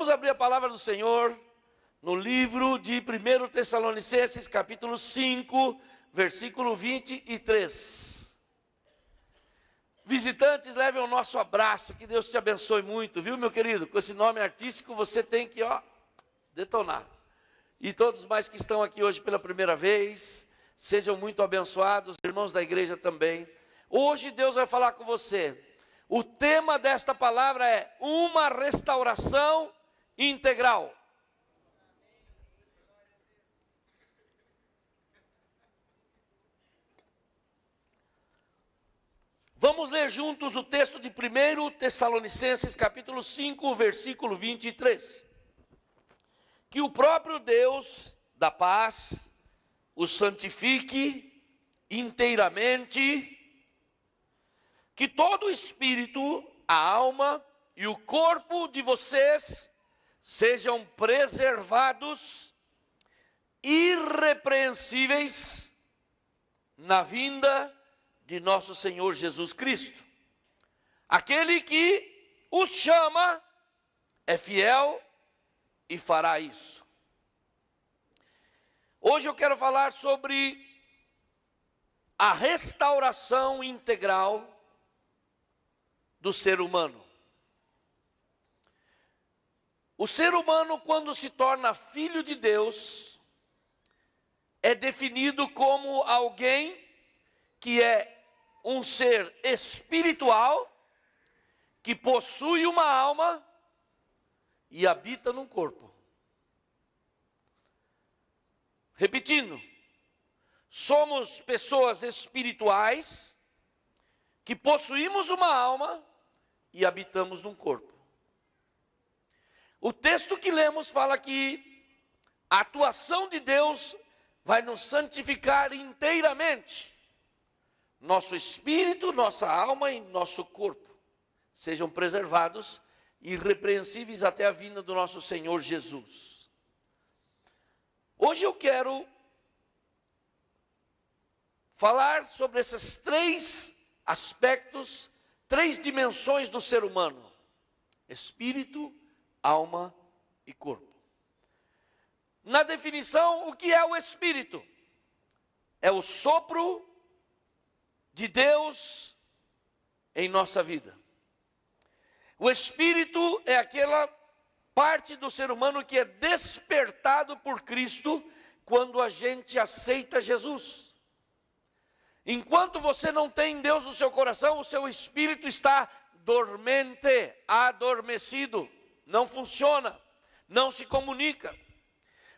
Vamos abrir a palavra do Senhor no livro de 1 Tessalonicenses, capítulo 5, versículo 23. Visitantes, levem o nosso abraço, que Deus te abençoe muito, viu, meu querido? Com esse nome artístico você tem que, detonar. E todos mais que estão aqui hoje pela primeira vez, sejam muito abençoados, irmãos da igreja também. Hoje Deus vai falar com você. O tema desta palavra é uma restauração integral. Vamos ler juntos o texto de 1 Tessalonicenses, capítulo 5, versículo 23. Que o próprio Deus da paz o santifique inteiramente, que todo o espírito, a alma e o corpo de vocês sejam preservados, irrepreensíveis, na vinda de nosso Senhor Jesus Cristo. Aquele que os chama é fiel e fará isso. Hoje eu quero falar sobre a restauração integral do ser humano. O ser humano, quando se torna filho de Deus, é definido como alguém que é um ser espiritual, que possui uma alma e habita num corpo. Repetindo, somos pessoas espirituais, que possuímos uma alma e habitamos num corpo. O texto que lemos fala que a atuação de Deus vai nos santificar inteiramente. Nosso espírito, nossa alma e nosso corpo sejam preservados, irrepreensíveis até a vinda do nosso Senhor Jesus. Hoje eu quero falar sobre esses três aspectos, três dimensões do ser humano: espírito, alma e corpo. Na definição, o que é o espírito? É o sopro de Deus em nossa vida. O espírito é aquela parte do ser humano que é despertado por Cristo quando a gente aceita Jesus. Enquanto você não tem Deus no seu coração, o seu espírito está dormente, adormecido, não funciona, não se comunica.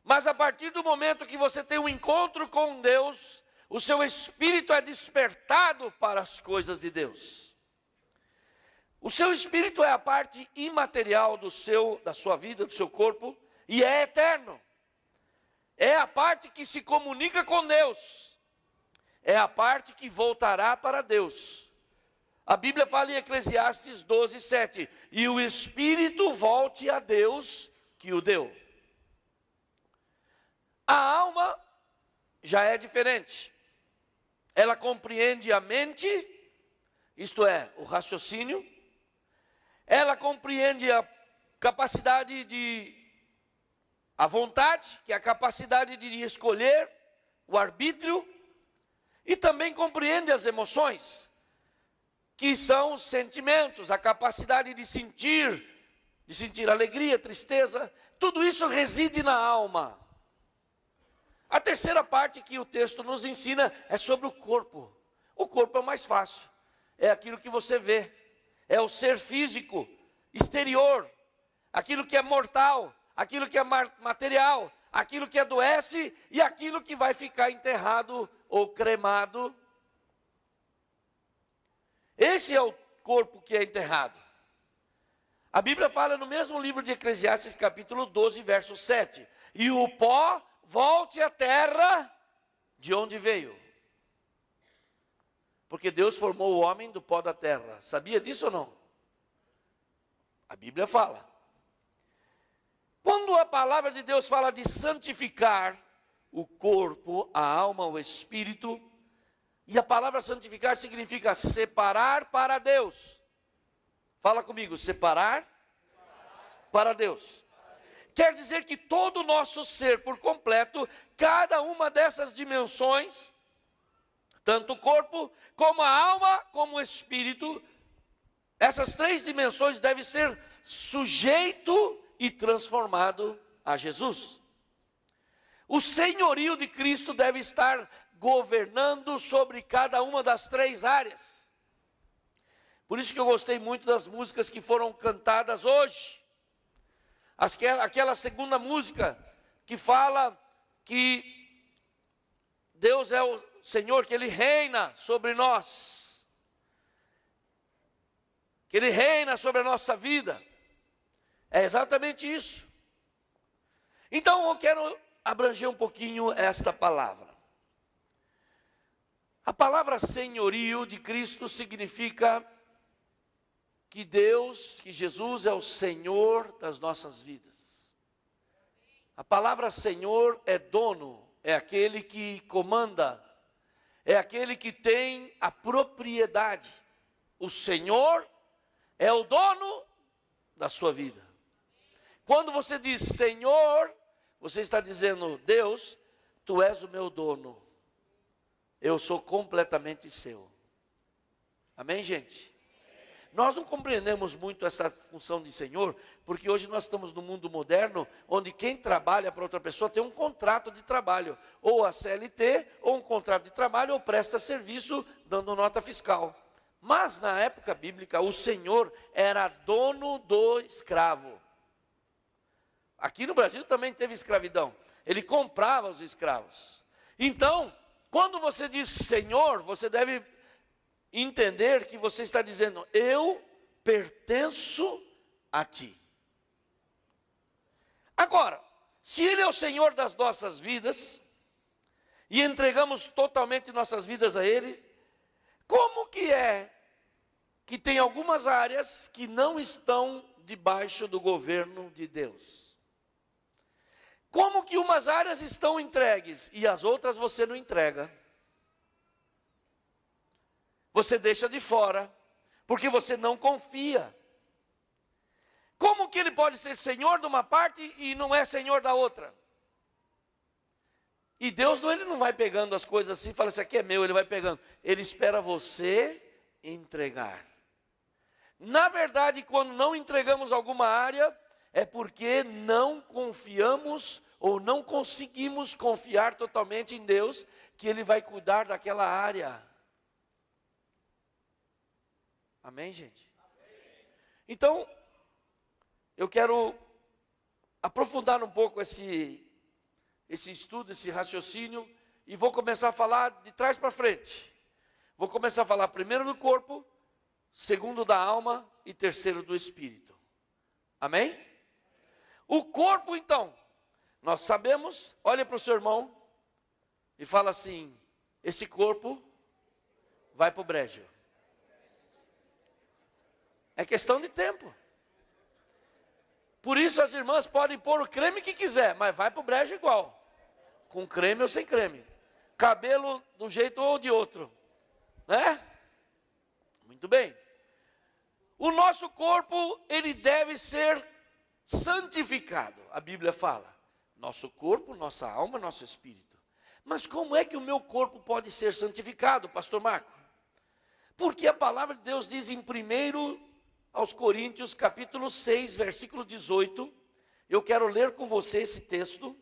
Mas a partir do momento que você tem um encontro com Deus, o seu espírito é despertado para as coisas de Deus. O seu espírito é a parte imaterial da sua vida, do seu corpo, e é eterno. É a parte que se comunica com Deus. É a parte que voltará para Deus. A Bíblia fala em Eclesiastes 12, 7. E o espírito volte a Deus que o deu. A alma já é diferente. Ela compreende a mente, isto é, o raciocínio. Ela compreende a capacidade a vontade, que é a capacidade de escolher, o arbítrio. E também compreende as emoções, que são os sentimentos, a capacidade de sentir alegria, tristeza. Tudo isso reside na alma. A terceira parte que o texto nos ensina é sobre o corpo. O corpo é o mais fácil. É aquilo que você vê. É o ser físico, exterior. Aquilo que é mortal, aquilo que é material, aquilo que adoece e aquilo que vai ficar enterrado ou cremado. Esse é o corpo que é enterrado. A Bíblia fala no mesmo livro de Eclesiastes, capítulo 12, verso 7. E o pó volte à terra de onde veio. Porque Deus formou o homem do pó da terra. Sabia disso ou não? A Bíblia fala. Quando a palavra de Deus fala de santificar o corpo, a alma, o espírito, e a palavra santificar significa separar para Deus. Fala comigo, separar para Deus. quer dizer que todo o nosso ser por completo, cada uma dessas dimensões, tanto o corpo, como a alma, como o espírito, essas três dimensões devem ser sujeito e transformado a Jesus. O senhorio de Cristo deve estar governando sobre cada uma das três áreas. Por isso que eu gostei muito das músicas que foram cantadas hoje. Aquela segunda música que fala que Deus é o Senhor, que Ele reina sobre nós, que Ele reina sobre a nossa vida. É exatamente isso. Então eu quero abranger um pouquinho esta palavra. A palavra senhorio de Cristo significa que Deus, que Jesus é o Senhor das nossas vidas. A palavra Senhor é dono, é aquele que comanda, é aquele que tem a propriedade. O Senhor é o dono da sua vida. Quando você diz Senhor, você está dizendo: Deus, Tu és o meu dono, eu sou completamente seu. Amém, gente? Nós não compreendemos muito essa função de Senhor, porque hoje nós estamos no mundo moderno, onde quem trabalha para outra pessoa tem um contrato de trabalho, ou a CLT, ou um contrato de trabalho, ou presta serviço dando nota fiscal. Mas na época bíblica, o Senhor era dono do escravo. Aqui no Brasil também teve escravidão, ele comprava os escravos. Então, quando você diz Senhor, você deve entender que você está dizendo: eu pertenço a ti. Agora, se Ele é o Senhor das nossas vidas, e entregamos totalmente nossas vidas a Ele, como que é que tem algumas áreas que não estão debaixo do governo de Deus? Como que umas áreas estão entregues e as outras você não entrega? Você deixa de fora, porque você não confia. Como que Ele pode ser Senhor de uma parte e não é Senhor da outra? E Deus Ele não vai pegando as coisas assim, fala: isso aqui é meu, Ele vai pegando. Ele espera você entregar. Na verdade, quando não entregamos alguma área, é porque não confiamos ou não conseguimos confiar totalmente em Deus, que Ele vai cuidar daquela área. Amém, gente? Então, eu quero aprofundar um pouco esse estudo, esse raciocínio, e vou começar a falar de trás para frente. Vou começar a falar primeiro do corpo, segundo da alma e terceiro do espírito. Amém? O corpo, então, nós sabemos, olha para o seu irmão e fala assim: esse corpo vai para o brejo. É questão de tempo. Por isso as irmãs podem pôr o creme que quiser, mas vai para o brejo igual. Com creme ou sem creme. Cabelo de um jeito ou de outro. Né? Muito bem. O nosso corpo, ele deve ser santificado. A Bíblia fala: nosso corpo, nossa alma, nosso espírito. Mas como é que o meu corpo pode ser santificado, pastor Marco? Porque a palavra de Deus diz em 1 aos Coríntios, capítulo 6, versículo 18, eu quero ler com você esse texto,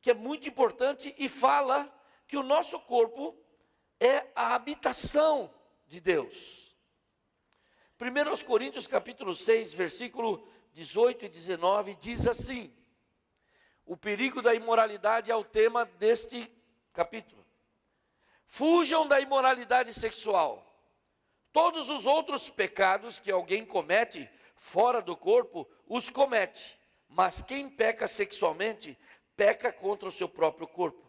que é muito importante e fala que o nosso corpo é a habitação de Deus. 1 aos Coríntios, capítulo 6, versículo 18 e 19, diz assim: o perigo da imoralidade é o tema deste capítulo. Fujam da imoralidade sexual. Todos os outros pecados que alguém comete fora do corpo, os comete. Mas quem peca sexualmente, peca contra o seu próprio corpo.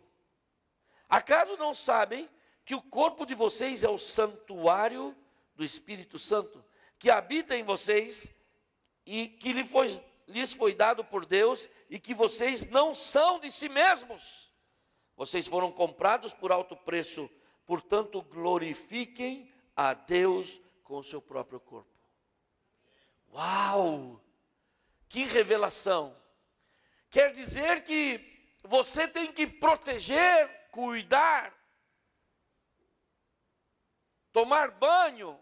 Acaso não sabem que o corpo de vocês é o santuário do Espírito Santo, que habita em vocês e que lhes foi dado por Deus, e que vocês não são de si mesmos? Vocês foram comprados por alto preço, portanto glorifiquem a Deus com o seu próprio corpo. Uau! Que revelação! Quer dizer que você tem que proteger, cuidar, tomar banho.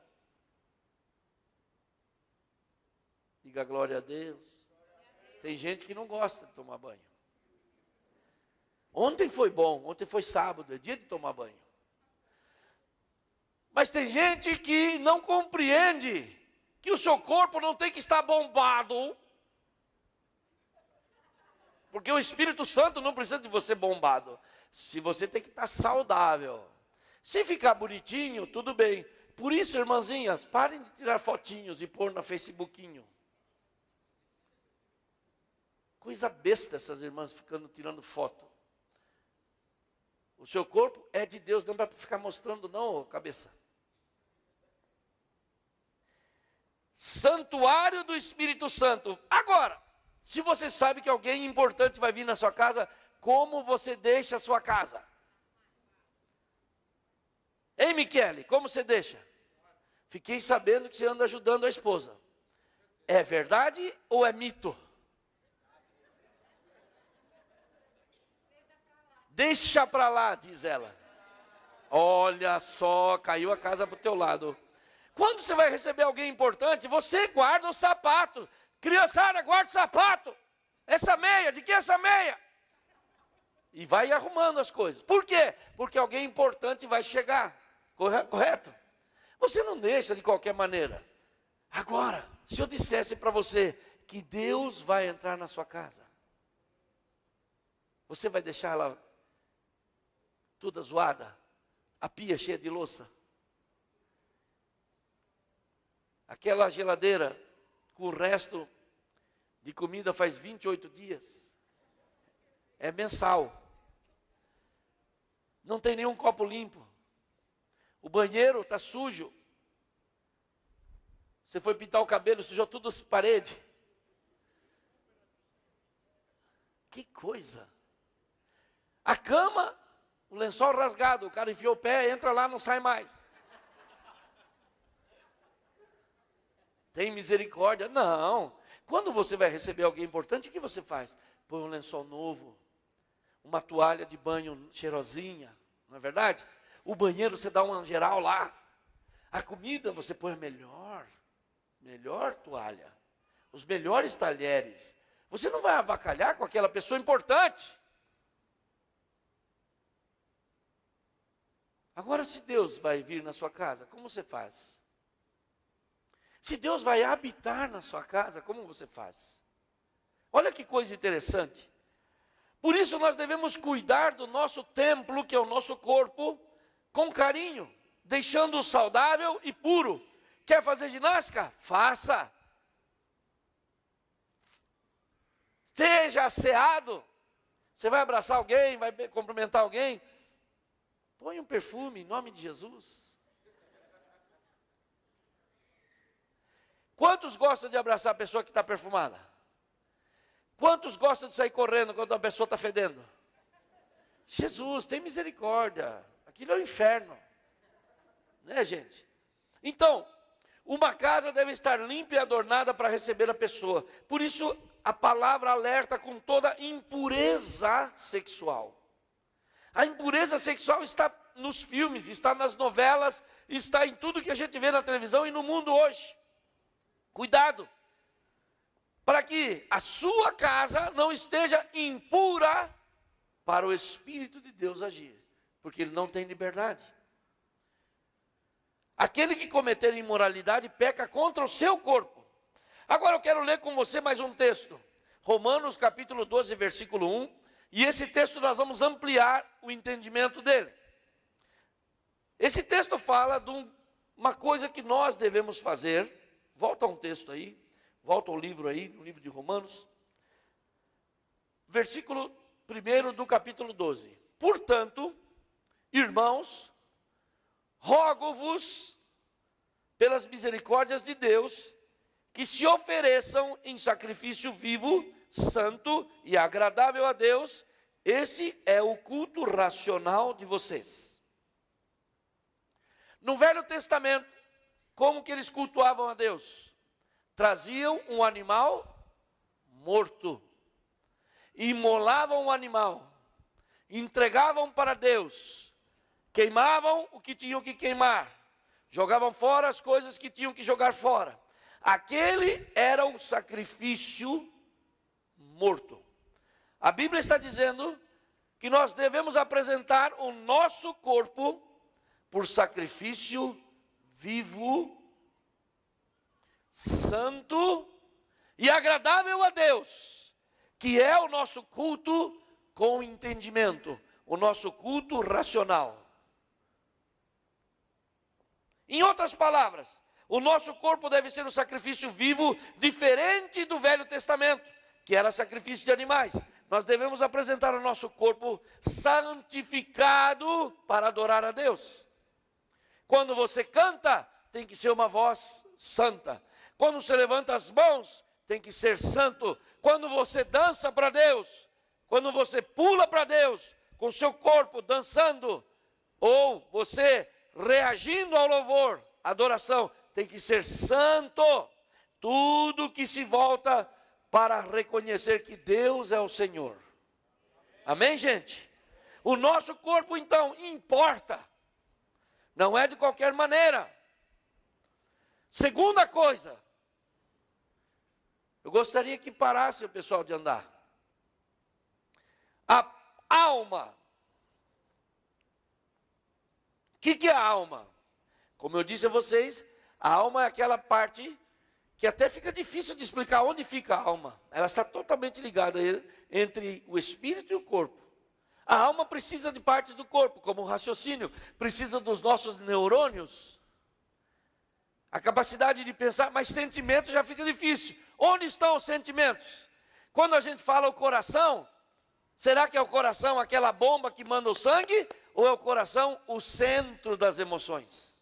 Diga glória a Deus. Tem gente que não gosta de tomar banho. Ontem foi bom, ontem foi sábado, é dia de tomar banho. Mas tem gente que não compreende que o seu corpo não tem que estar bombado. Porque o Espírito Santo não precisa de você bombado. Se você tem que estar saudável. Se ficar bonitinho, tudo bem. Por isso, irmãzinhas, parem de tirar fotinhos e pôr no Facebookinho. Coisa besta essas irmãs ficando tirando foto. O seu corpo é de Deus, não é para ficar mostrando não, cabeça. Santuário do Espírito Santo. Agora, se você sabe que alguém importante vai vir na sua casa, como você deixa a sua casa? Ei, Michele, como você deixa? Fiquei sabendo que você anda ajudando a esposa. É verdade ou é mito? Deixa para lá, diz ela. Olha só, caiu a casa para o teu lado. Quando você vai receber alguém importante, você guarda o sapato. Criançada, guarda o sapato. Essa meia, de que é essa meia? E vai arrumando as coisas. Por quê? Porque alguém importante vai chegar. Correto? Você não deixa de qualquer maneira. Agora, se eu dissesse para você que Deus vai entrar na sua casa, você vai deixar ela toda zoada? A pia cheia de louça? Aquela geladeira com o resto de comida faz 28 dias. É mensal. Não tem nenhum copo limpo. O banheiro está sujo. Você foi pintar o cabelo, sujou tudo as paredes. Que coisa. A cama, o lençol rasgado, o cara enfiou o pé, entra lá, não sai mais. Tem misericórdia? Não. Quando você vai receber alguém importante, o que você faz? Põe um lençol novo, uma toalha de banho cheirosinha, não é verdade? O banheiro você dá uma geral lá. A comida você põe a melhor toalha, os melhores talheres. Você não vai avacalhar com aquela pessoa importante. Agora, se Deus vai vir na sua casa, como você faz? Se Deus vai habitar na sua casa, como você faz? Olha que coisa interessante. Por isso nós devemos cuidar do nosso templo, que é o nosso corpo, com carinho, deixando-o saudável e puro. Quer fazer ginástica? Faça. Esteja asseado. Você vai abraçar alguém, vai cumprimentar alguém? Põe um perfume em nome de Jesus. Quantos gostam de abraçar a pessoa que está perfumada? Quantos gostam de sair correndo quando a pessoa está fedendo? Jesus, tem misericórdia. Aquilo é o inferno. Né, gente? Então, uma casa deve estar limpa e adornada para receber a pessoa. Por isso, a palavra alerta com toda impureza sexual. A impureza sexual está nos filmes, está nas novelas, está em tudo que a gente vê na televisão e no mundo hoje. Cuidado, para que a sua casa não esteja impura para o Espírito de Deus agir, porque ele não tem liberdade. Aquele que cometer imoralidade peca contra o seu corpo. Agora eu quero ler com você mais um texto, Romanos capítulo 12, versículo 1, e esse texto nós vamos ampliar o entendimento dele. Esse texto fala de uma coisa que nós devemos fazer. Volta a um texto aí, volta ao livro aí, no livro de Romanos, versículo 1 do capítulo 12. Portanto, irmãos, rogo-vos, pelas misericórdias de Deus, que se ofereçam em sacrifício vivo, santo e agradável a Deus. Esse é o culto racional de vocês. No Velho Testamento, como que eles cultuavam a Deus? Traziam um animal morto. imolavam o animal, entregavam para Deus, queimavam o que tinham que queimar, jogavam fora as coisas que tinham que jogar fora. Aquele era um sacrifício morto. A Bíblia está dizendo que nós devemos apresentar o nosso corpo por sacrifício vivo, santo e agradável a Deus, que é o nosso culto com entendimento, o nosso culto racional. Em outras palavras, o nosso corpo deve ser um sacrifício vivo, diferente do Velho Testamento, que era sacrifício de animais. Nós devemos apresentar o nosso corpo santificado para adorar a Deus. Quando você canta, tem que ser uma voz santa. Quando você levanta as mãos, tem que ser santo. Quando você dança para Deus, quando você pula para Deus, com o seu corpo dançando, ou você reagindo ao louvor, adoração, tem que ser santo. Tudo que se volta para reconhecer que Deus é o Senhor. Amém, gente? O nosso corpo, então, importa. Não é de qualquer maneira. Segunda coisa, eu gostaria que parasse o pessoal de andar. A alma. O que é a alma? Como eu disse a vocês, a alma é aquela parte que até fica difícil de explicar onde fica a alma. Ela está totalmente ligada entre o espírito e o corpo. A alma precisa de partes do corpo, como o raciocínio, precisa dos nossos neurônios, a capacidade de pensar, mas sentimento já fica difícil. Onde estão os sentimentos? Quando a gente fala o coração, será que é o coração aquela bomba que manda o sangue? Ou é o coração o centro das emoções?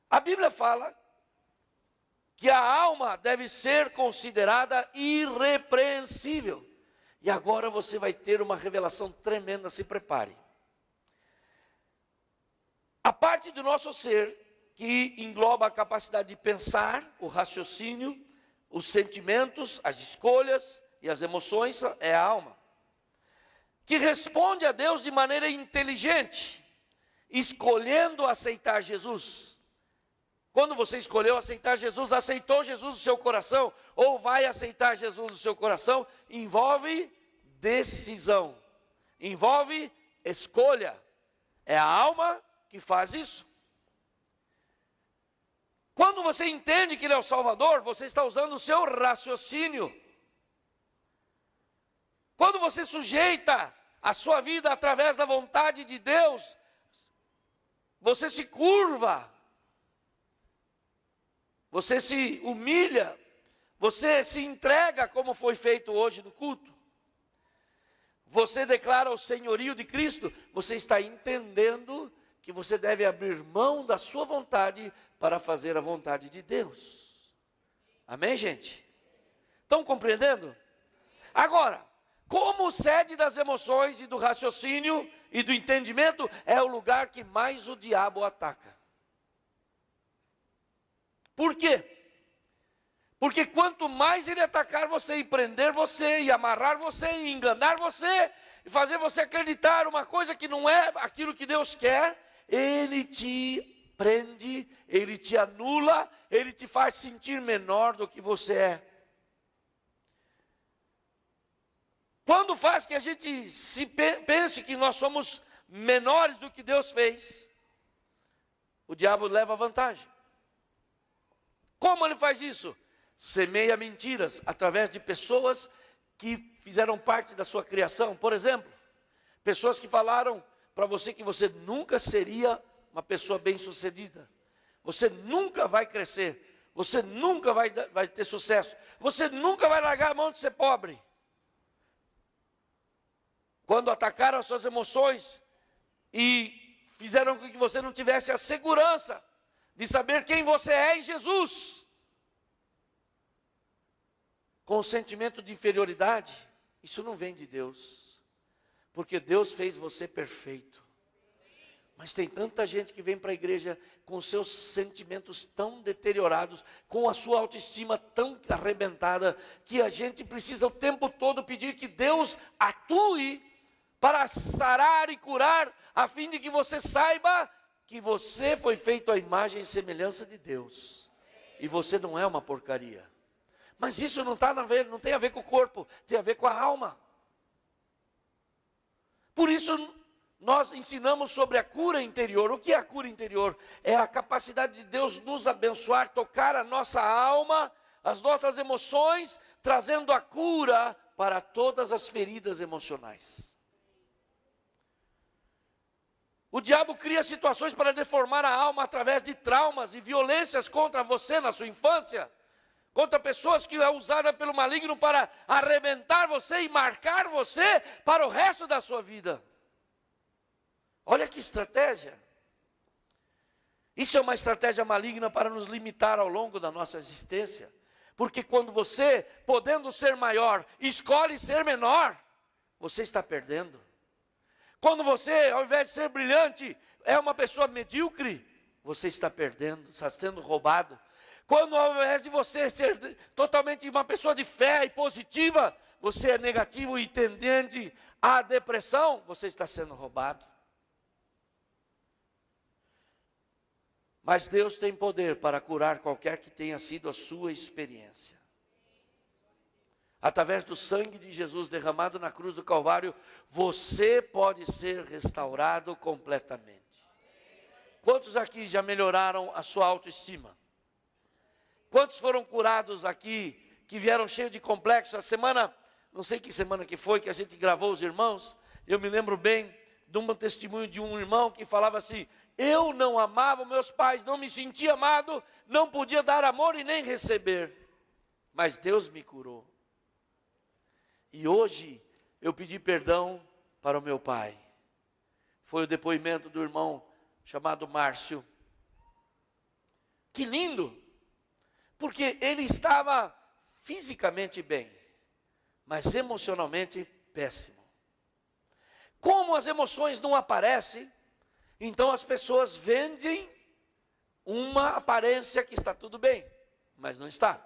A Bíblia fala que a alma deve ser considerada irrepreensível. E agora você vai ter uma revelação tremenda, se prepare. A parte do nosso ser que engloba a capacidade de pensar, o raciocínio, os sentimentos, as escolhas e as emoções é a alma, que responde a Deus de maneira inteligente, escolhendo aceitar Jesus. Quando você escolheu aceitar Jesus, aceitou Jesus no seu coração, ou vai aceitar Jesus no seu coração, envolve decisão, envolve escolha. É a alma que faz isso. Quando você entende que Ele é o Salvador, você está usando o seu raciocínio. Quando você sujeita a sua vida através da vontade de Deus, você se curva, você se humilha, você se entrega como foi feito hoje no culto. Você declara o senhorio de Cristo, você está entendendo que você deve abrir mão da sua vontade para fazer a vontade de Deus. Amém, gente? Estão compreendendo? Agora, como sede das emoções e do raciocínio e do entendimento, é o lugar que mais o diabo ataca. Por quê? Porque quanto mais ele atacar você e prender você e amarrar você e enganar você e fazer você acreditar uma coisa que não é aquilo que Deus quer, ele te prende, ele te anula, ele te faz sentir menor do que você é. Quando faz que a gente pense que nós somos menores do que Deus fez, o diabo leva vantagem. Como ele faz isso? Semeia mentiras através de pessoas que fizeram parte da sua criação. Por exemplo, pessoas que falaram para você que você nunca seria uma pessoa bem-sucedida. Você nunca vai crescer. Você nunca vai ter sucesso. Você nunca vai largar a mão de ser pobre. Quando atacaram as suas emoções e fizeram com que você não tivesse a segurança de saber quem você é em Jesus, com o sentimento de inferioridade, isso não vem de Deus, porque Deus fez você perfeito. Mas tem tanta gente que vem para a igreja com seus sentimentos tão deteriorados, com a sua autoestima tão arrebentada, que a gente precisa o tempo todo pedir que Deus atue para sarar e curar, a fim de que você saiba que você foi feito à imagem e semelhança de Deus. E você não é uma porcaria. Mas isso não tem a ver com o corpo, tem a ver com a alma. Por isso, nós ensinamos sobre a cura interior. O que é a cura interior? É a capacidade de Deus nos abençoar, tocar a nossa alma, as nossas emoções, trazendo a cura para todas as feridas emocionais. O diabo cria situações para deformar a alma através de traumas e violências contra você na sua infância, contra pessoas que é usada pelo maligno para arrebentar você e marcar você para o resto da sua vida. Olha que estratégia. Isso é uma estratégia maligna para nos limitar ao longo da nossa existência. Porque quando você, podendo ser maior, escolhe ser menor, você está perdendo. Quando você, ao invés de ser brilhante, é uma pessoa medíocre, você está perdendo, está sendo roubado. Quando ao invés de você ser totalmente uma pessoa de fé e positiva, você é negativo e tendente à depressão, você está sendo roubado. Mas Deus tem poder para curar qualquer que tenha sido a sua experiência. Através do sangue de Jesus derramado na cruz do Calvário, você pode ser restaurado completamente. Quantos aqui já melhoraram a sua autoestima? Quantos foram curados aqui, que vieram cheios de complexo? A semana, não sei que semana que foi, que a gente gravou os irmãos, eu me lembro bem de um testemunho de um irmão que falava assim: eu não amava meus pais, não me sentia amado, não podia dar amor e nem receber, mas Deus me curou. E hoje eu pedi perdão para o meu pai. Foi o depoimento do irmão chamado Márcio. Que lindo! Porque ele estava fisicamente bem, mas emocionalmente péssimo. Como as emoções não aparecem, então as pessoas vendem uma aparência que está tudo bem, mas não está.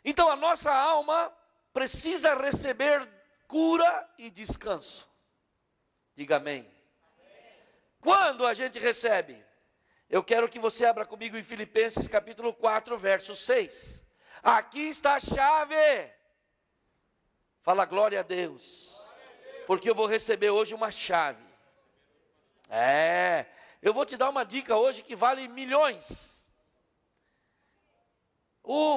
Então a nossa alma precisa receber cura e descanso. Diga amém. Quando a gente recebe? Eu quero que você abra comigo em Filipenses capítulo 4, verso 6. Aqui está a chave. Fala glória a Deus. Porque eu vou receber hoje uma chave. Eu vou te dar uma dica hoje que vale milhões.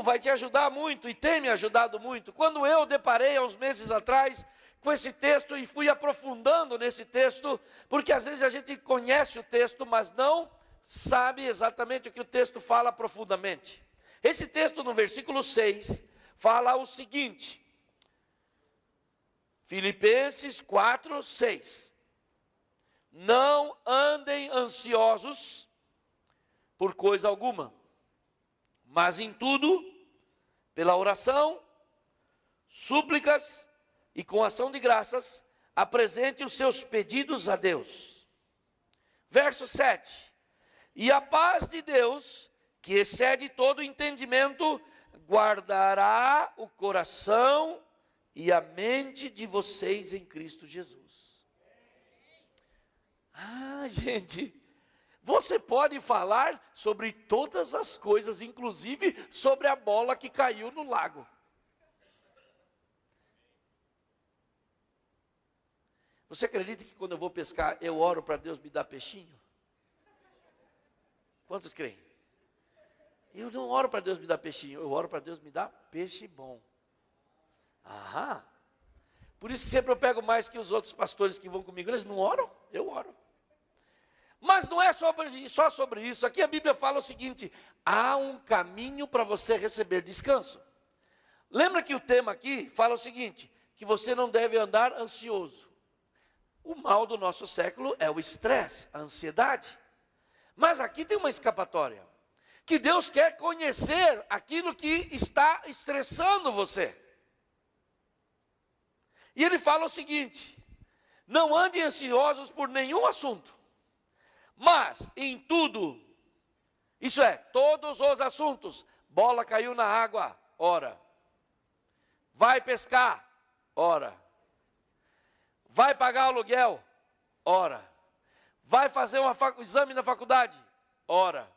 Vai te ajudar muito e tem me ajudado muito. Quando eu deparei há uns meses atrás com esse texto e fui aprofundando nesse texto, porque às vezes a gente conhece o texto, mas não sabe exatamente o que o texto fala profundamente. Esse texto no versículo 6 fala o seguinte, Filipenses 4, 6. Não andem ansiosos por coisa alguma, mas em tudo, pela oração, súplicas e com ação de graças, apresente os seus pedidos a Deus. Verso 7. E a paz de Deus, que excede todo entendimento, guardará o coração e a mente de vocês em Cristo Jesus. Gente, você pode falar sobre todas as coisas, inclusive sobre a bola que caiu no lago. Você acredita que quando eu vou pescar, eu oro para Deus me dar peixinho? Quantos creem? Eu não oro para Deus me dar peixinho, eu oro para Deus me dar peixe bom. Por isso que sempre eu pego mais que os outros pastores que vão comigo. Eles não oram? Eu oro. Mas não é só sobre isso. Aqui a Bíblia fala o seguinte: há um caminho para você receber descanso. Lembra que o tema aqui fala o seguinte, que você não deve andar ansioso. O mal do nosso século é o estresse, a ansiedade. Mas aqui tem uma escapatória. Que Deus quer conhecer aquilo que está estressando você. E Ele fala o seguinte: não andem ansiosos por nenhum assunto. Mas em tudo, isso é, todos os assuntos, bola caiu na água, ora. Vai pescar, ora. Vai pagar aluguel, ora. Vai fazer um exame na faculdade, ora.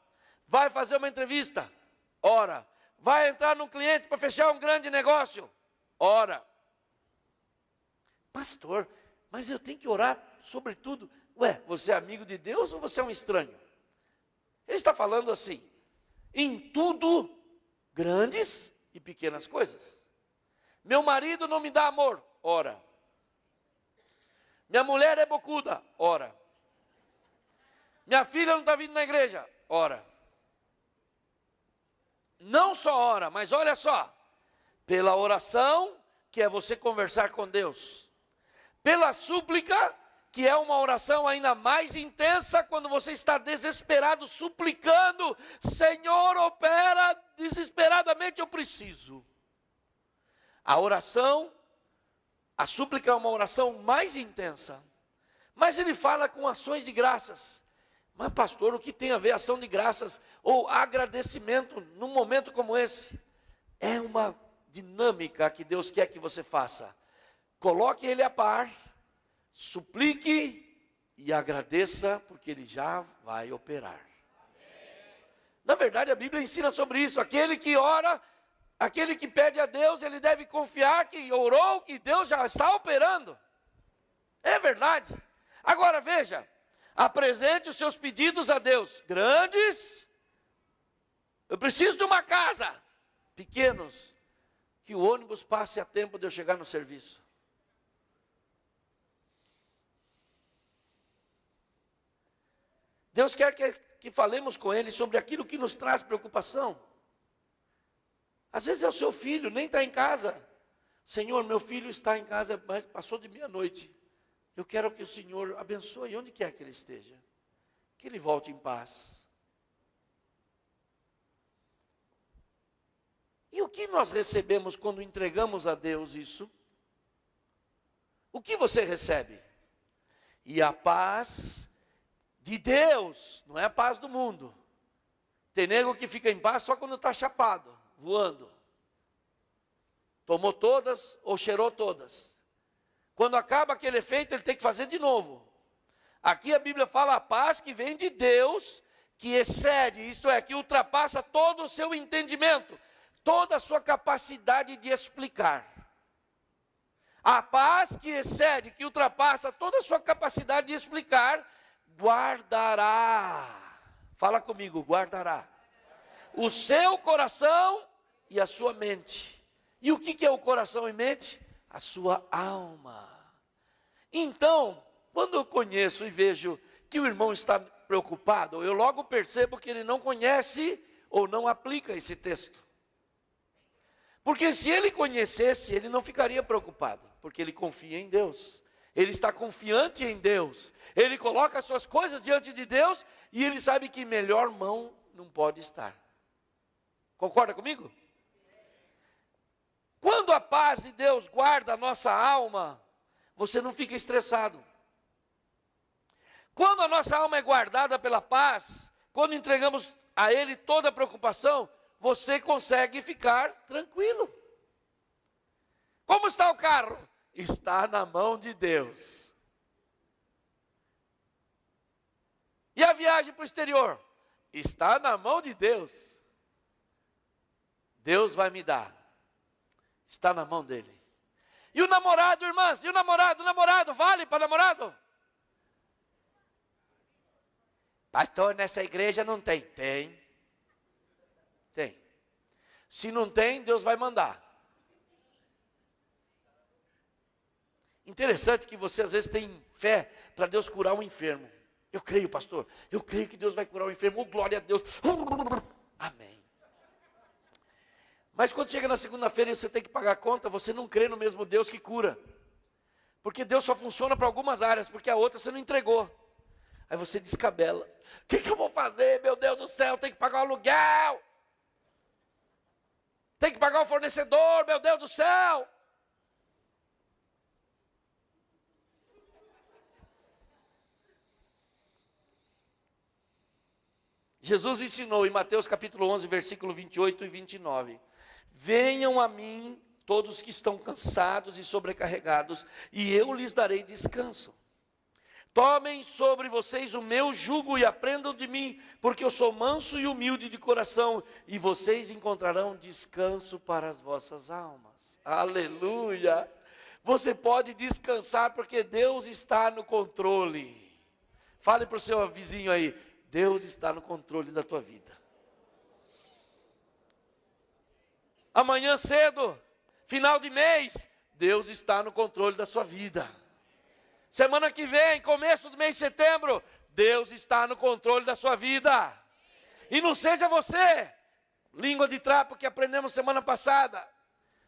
Vai fazer uma entrevista, ora. Vai entrar num cliente para fechar um grande negócio, ora. Pastor, mas eu tenho que orar sobre tudo. Ué, você é amigo de Deus ou você é um estranho? Ele está falando assim, em tudo, grandes e pequenas coisas. Meu marido não me dá amor, ora. Minha mulher é bocuda, ora. Minha filha não está vindo na igreja, ora. Não só ora, mas olha só. Pela oração, que é você conversar com Deus. Pela súplica, que é uma oração ainda mais intensa, quando você está desesperado, suplicando, Senhor, opera, desesperadamente eu preciso. A oração, a súplica é uma oração mais intensa, mas ele fala com ações de graças. Mas pastor, o que tem a ver ação de graças ou agradecimento num momento como esse? É uma dinâmica que Deus quer que você faça. Coloque ele a par, suplique e agradeça, porque ele já vai operar. Na verdade, a Bíblia ensina sobre isso. Aquele que ora, aquele que pede a Deus, ele deve confiar que orou, que Deus já está operando. É verdade. Agora veja, apresente os seus pedidos a Deus. Grandes, eu preciso de uma casa. Pequenos, que o ônibus passe a tempo de eu chegar no serviço. Deus quer que falemos com Ele sobre aquilo que nos traz preocupação. Às vezes é o seu filho, nem está em casa. Senhor, meu filho está em casa, mas passou de meia-noite. Eu quero que o Senhor abençoe onde quer que ele esteja. Que ele volte em paz. E o que nós recebemos quando entregamos a Deus isso? O que você recebe? E a paz de Deus, não é a paz do mundo. Tem nego que fica em paz só quando está chapado, voando. Tomou todas ou cheirou todas. Quando acaba aquele efeito, ele tem que fazer de novo. Aqui a Bíblia fala a paz que vem de Deus, que excede, isto é, que ultrapassa todo o seu entendimento, toda a sua capacidade de explicar. A paz que excede, que ultrapassa toda a sua capacidade de explicar, guardará. Fala comigo, guardará. O seu coração e a sua mente. E o que é o coração e mente? A sua alma. Então, quando eu conheço e vejo que o irmão está preocupado, eu logo percebo que ele não conhece ou não aplica esse texto. Porque se ele conhecesse, ele não ficaria preocupado, porque ele confia em Deus. Ele está confiante em Deus. Ele coloca as suas coisas diante de Deus e ele sabe que melhor mão não pode estar. Concorda comigo? Quando a paz de Deus guarda a nossa alma, você não fica estressado. Quando a nossa alma é guardada pela paz, quando entregamos a Ele toda a preocupação, você consegue ficar tranquilo. Como está o carro? Está na mão de Deus. E a viagem para o exterior? Está na mão de Deus. Deus vai me dar. Está na mão dele. E o namorado, irmãs? E o namorado? O namorado vale para namorado? Pastor, nessa igreja não tem. Tem. Tem. Se não tem, Deus vai mandar. Interessante que você às vezes tem fé para Deus curar um enfermo. Eu creio, pastor. Eu creio que Deus vai curar o enfermo. Oh, glória a Deus. Amém. Mas quando chega na segunda-feira e você tem que pagar a conta, você não crê no mesmo Deus que cura. Porque Deus só funciona para algumas áreas, porque a outra você não entregou. Aí você descabela. O que eu vou fazer? Meu Deus do céu, tem que pagar o aluguel. Tem que pagar o fornecedor, meu Deus do céu. Jesus ensinou em Mateus capítulo 11, versículo 28 e 29. Venham a mim todos que estão cansados e sobrecarregados, e eu lhes darei descanso. Tomem sobre vocês o meu jugo e aprendam de mim, porque eu sou manso e humilde de coração, e vocês encontrarão descanso para as vossas almas. Aleluia! Você pode descansar porque Deus está no controle. Fale para o seu vizinho aí, Deus está no controle da tua vida. Amanhã cedo, final de mês, Deus está no controle da sua vida. Semana que vem, começo do mês de setembro, Deus está no controle da sua vida. E não seja você, língua de trapo que aprendemos semana passada,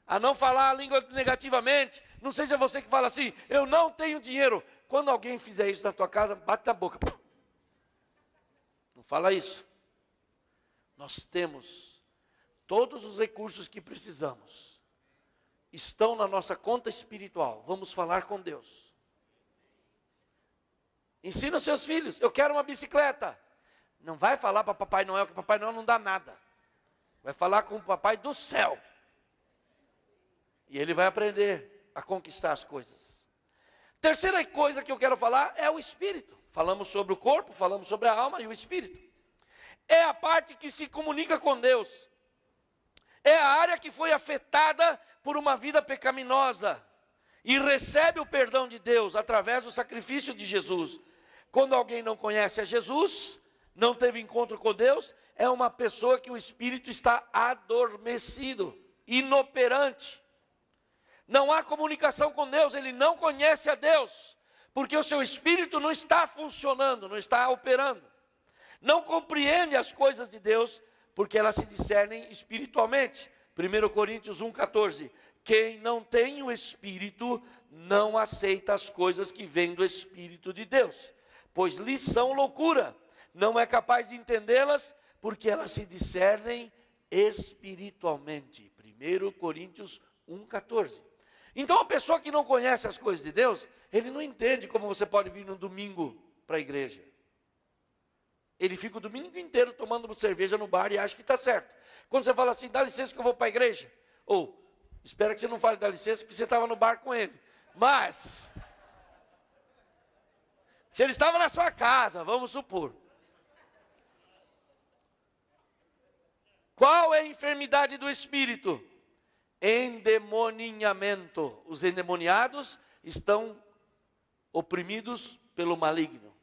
a não falar a língua negativamente. Não seja você que fala assim, eu não tenho dinheiro. Quando alguém fizer isso na tua casa, bate na boca. Não fala isso. Nós temos todos os recursos que precisamos. Estão na nossa conta espiritual. Vamos falar com Deus. Ensina os seus filhos, eu quero uma bicicleta. Não vai falar para Papai Noel, que Papai Noel não dá nada. Vai falar com o Papai do céu. E ele vai aprender a conquistar as coisas. Terceira coisa que eu quero falar é o espírito. Falamos sobre o corpo, falamos sobre a alma e o espírito. É a parte que se comunica com Deus. É a área que foi afetada por uma vida pecaminosa. E recebe o perdão de Deus através do sacrifício de Jesus. Quando alguém não conhece a Jesus, não teve encontro com Deus, é uma pessoa que o espírito está adormecido, inoperante. Não há comunicação com Deus, ele não conhece a Deus, porque o seu espírito não está funcionando, não está operando. Não compreende as coisas de Deus, porque elas se discernem espiritualmente. 1 Coríntios 1,14. Quem não tem o Espírito não aceita as coisas que vêm do Espírito de Deus, pois lhes são loucura, não é capaz de entendê-las, porque elas se discernem espiritualmente. 1 Coríntios 1,14. Então a pessoa que não conhece as coisas de Deus, ele não entende como você pode vir no domingo para a igreja. Ele fica o domingo inteiro tomando cerveja no bar e acha que está certo. Quando você fala assim, dá licença que eu vou para a igreja, ou espera que você não fale dá licença, porque você estava no bar com ele. Mas, se ele estava na sua casa, vamos supor. Qual é a enfermidade do espírito? Endemoninhamento. Os endemoniados estão oprimidos pelo maligno.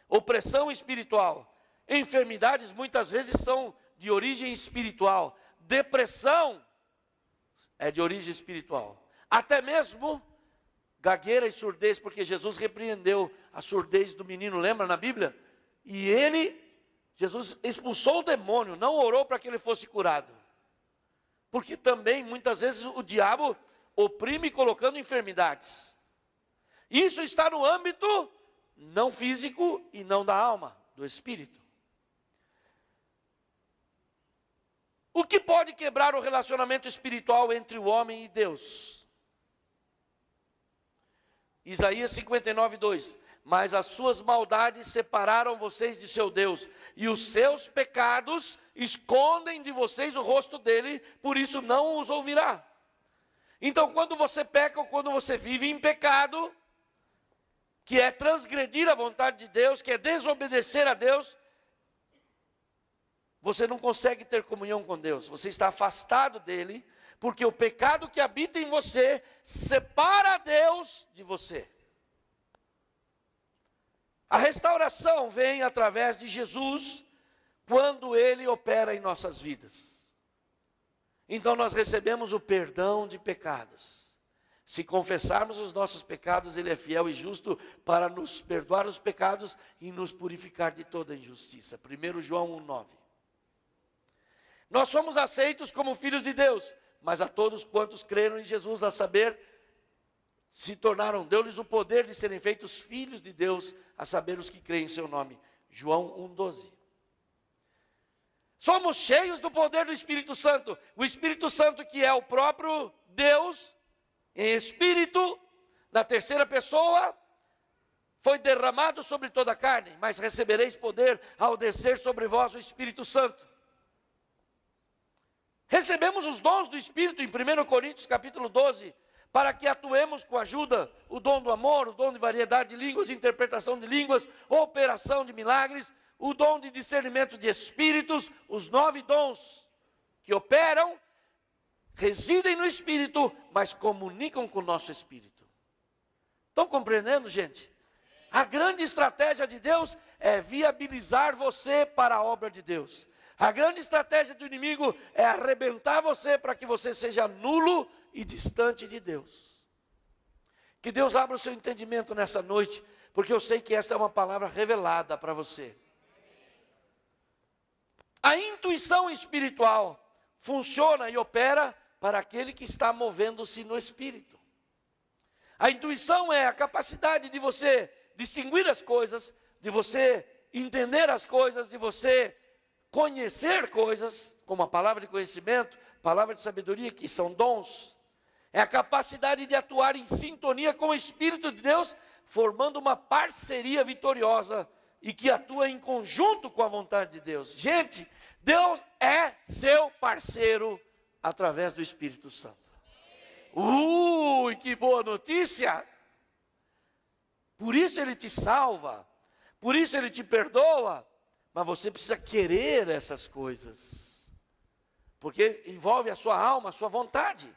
Opressão espiritual. Enfermidades muitas vezes são de origem espiritual. Depressão é de origem espiritual. Até mesmo gagueira e surdez, porque Jesus repreendeu a surdez do menino, lembra na Bíblia? E Jesus expulsou o demônio, não orou para que ele fosse curado. Porque também, muitas vezes, o diabo oprime colocando enfermidades. Isso está no âmbito não físico e não da alma, do espírito. O que pode quebrar o relacionamento espiritual entre o homem e Deus? Isaías 59:2. Mas as suas maldades separaram vocês de seu Deus, e os seus pecados escondem de vocês o rosto dele, por isso não os ouvirá. Então, quando você peca ou quando você vive em pecado, que é transgredir a vontade de Deus, que é desobedecer a Deus, você não consegue ter comunhão com Deus, você está afastado dele, porque o pecado que habita em você separa Deus de você. A restauração vem através de Jesus, quando ele opera em nossas vidas. Então nós recebemos o perdão de pecados. Se confessarmos os nossos pecados, ele é fiel e justo para nos perdoar os pecados e nos purificar de toda injustiça. 1 João 1,9. Nós somos aceitos como filhos de Deus, mas a todos quantos creram em Jesus, a saber, se tornaram, deu-lhes o poder de serem feitos filhos de Deus, a saber os que creem em seu nome. João 1,12. Somos cheios do poder do Espírito Santo. O Espírito Santo, que é o próprio Deus, em espírito, na terceira pessoa, foi derramado sobre toda a carne, mas recebereis poder ao descer sobre vós o Espírito Santo. Recebemos os dons do Espírito em 1 Coríntios capítulo 12, para que atuemos com ajuda, o dom do amor, o dom de variedade de línguas, interpretação de línguas, operação de milagres, o dom de discernimento de espíritos, os 9 dons que operam, residem no Espírito, mas comunicam com o nosso Espírito. Estão compreendendo, gente? A grande estratégia de Deus é viabilizar você para a obra de Deus. A grande estratégia do inimigo é arrebentar você para que você seja nulo e distante de Deus. Que Deus abra o seu entendimento nessa noite, porque eu sei que essa é uma palavra revelada para você. A intuição espiritual funciona e opera para aquele que está movendo-se no Espírito. A intuição é a capacidade de você distinguir as coisas, de você entender as coisas, de você conhecer coisas, como a palavra de conhecimento, palavra de sabedoria, que são dons. É a capacidade de atuar em sintonia com o Espírito de Deus, formando uma parceria vitoriosa e que atua em conjunto com a vontade de Deus. Gente, Deus é seu parceiro através do Espírito Santo. Que boa notícia! Por isso Ele te salva, por isso Ele te perdoa, mas você precisa querer essas coisas, porque envolve a sua alma, a sua vontade.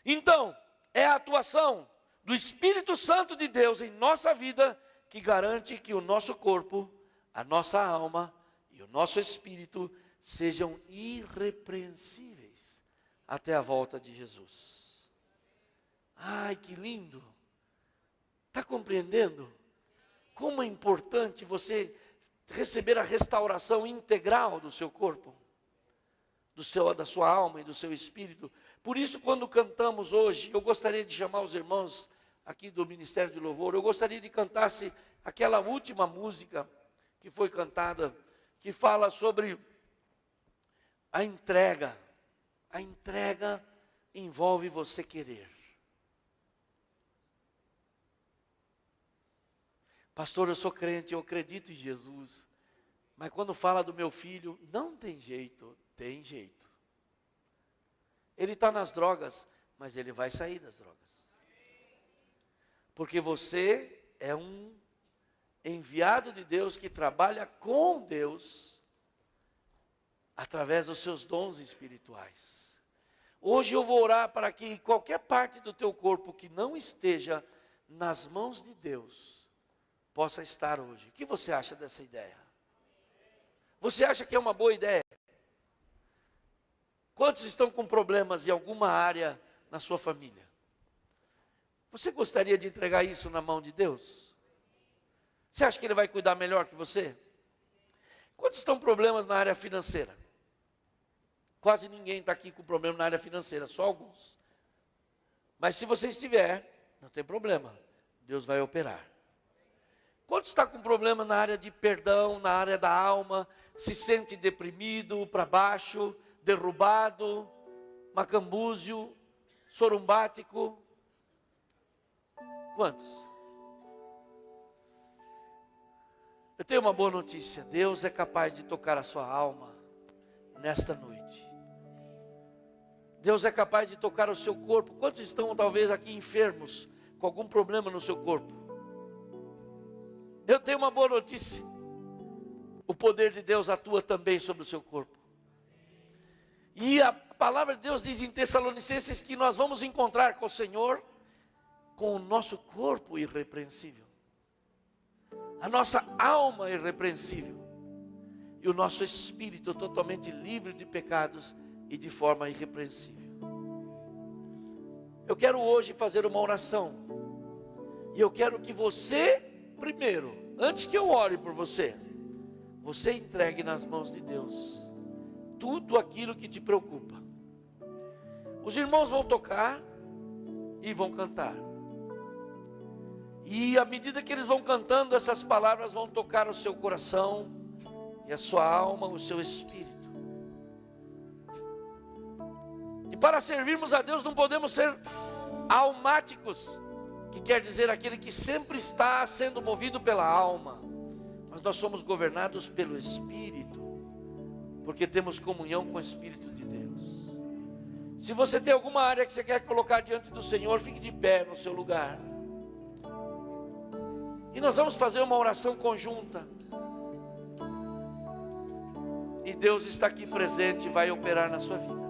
Então, é a atuação do Espírito Santo de Deus em nossa vida que garante que o nosso corpo, a nossa alma e o nosso espírito sejam irrepreensíveis até a volta de Jesus. Ai, que lindo! Está compreendendo? Como é importante você receber a restauração integral do seu corpo, da sua alma e do seu espírito. Por isso, quando cantamos hoje, eu gostaria de chamar os irmãos aqui do Ministério de Louvor, eu gostaria de cantasse aquela última música que foi cantada, que fala sobre a entrega. A entrega envolve você querer. Pastor, eu sou crente, eu acredito em Jesus, mas quando fala do meu filho, não tem jeito, tem jeito. Ele está nas drogas, mas ele vai sair das drogas. Porque você é um enviado de Deus que trabalha com Deus através dos seus dons espirituais. Hoje eu vou orar para que qualquer parte do teu corpo que não esteja nas mãos de Deus possa estar hoje. O que você acha dessa ideia? Você acha que é uma boa ideia? Quantos estão com problemas em alguma área na sua família? Você gostaria de entregar isso na mão de Deus? Você acha que Ele vai cuidar melhor que você? Quantos estão com problemas na área financeira? Quase ninguém está aqui com problema na área financeira, só alguns. Mas se você estiver, não tem problema, Deus vai operar. Quantos está com problema na área de perdão, na área da alma, se sente deprimido, para baixo, derrubado, macambúzio, sorumbático? Quantos? Eu tenho uma boa notícia, Deus é capaz de tocar a sua alma nesta noite. Deus é capaz de tocar o seu corpo. Quantos estão talvez aqui enfermos, com algum problema no seu corpo? Eu tenho uma boa notícia, o poder de Deus atua também sobre o seu corpo. E a palavra de Deus diz em Tessalonicenses que nós vamos encontrar com o Senhor com o nosso corpo irrepreensível, a nossa alma irrepreensível e o nosso espírito totalmente livre de pecados e de forma irrepreensível. Eu quero hoje fazer uma oração e eu quero que você primeiro, antes que eu ore por você, você entregue nas mãos de Deus tudo aquilo que te preocupa. Os irmãos vão tocar e vão cantar. E à medida que eles vão cantando, essas palavras vão tocar o seu coração e a sua alma, o seu espírito. E para servirmos a Deus não podemos ser almáticos. que quer dizer aquele que sempre está sendo movido pela alma, mas nós somos governados pelo Espírito, porque temos comunhão com o Espírito de Deus. Se você tem alguma área que você quer colocar diante do Senhor, fique de pé no seu lugar. E nós vamos fazer uma oração conjunta. E Deus está aqui presente e vai operar na sua vida.